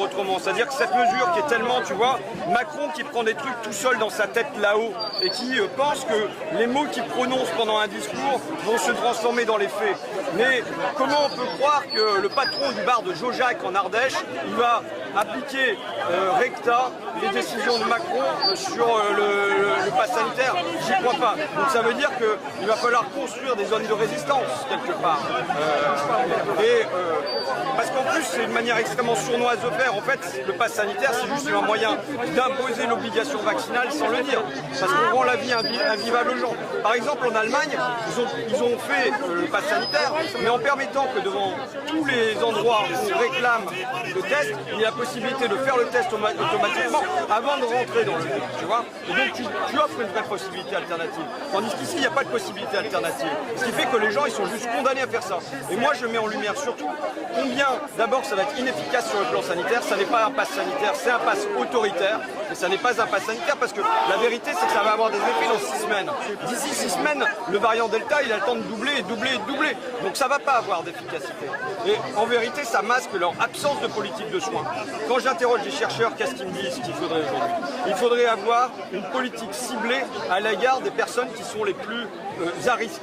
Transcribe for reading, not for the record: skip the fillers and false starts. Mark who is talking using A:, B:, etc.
A: Autrement, c'est-à-dire que cette mesure qui est tellement, tu vois, Macron qui prend des trucs tout seul dans sa tête là-haut et qui pense que les mots qu'il prononce pendant un discours vont se transformer dans les faits. Mais comment on peut croire que le patron du bar de Jojac en Ardèche, il va appliquer recta les décisions de Macron sur le pass sanitaire? J'y crois pas. Donc ça veut dire qu'il va falloir construire des zones de résistance quelque part. Parce qu'en plus c'est une manière extrêmement sournoise de faire. En fait, le pass sanitaire, c'est juste un moyen d'imposer l'obligation vaccinale sans le dire. Parce qu'on rend la vie invivable aux gens. Par exemple, en Allemagne, ils ont fait le pass sanitaire, mais en permettant que devant tous les endroits où on réclame le test, il y a la possibilité de faire le test automatiquement avant de rentrer dans le pays, tu vois. Et donc tu offres une vraie possibilité alternative. Tandis qu'ici, il n'y a pas de possibilité alternative. Ce qui fait que les gens, ils sont juste condamnés à faire ça. Et moi, je mets en lumière surtout combien, d'abord, ça va être inefficace sur le plan sanitaire. Ça n'est pas un pass sanitaire, c'est un pass autoritaire. Et ça n'est pas un pass sanitaire parce que la vérité, c'est que ça va avoir des effets dans 6 semaines. D'ici 6 semaines, le variant Delta, il a le temps de doubler et doubler et doubler. Donc ça ne va pas avoir d'efficacité. Et en vérité, ça masque leur absence de politique de soins. Quand j'interroge les chercheurs, qu'est-ce qu'ils me disent qu'il faudrait aujourd'hui? Il faudrait avoir une politique ciblée à l'égard des personnes qui sont les plus à risque.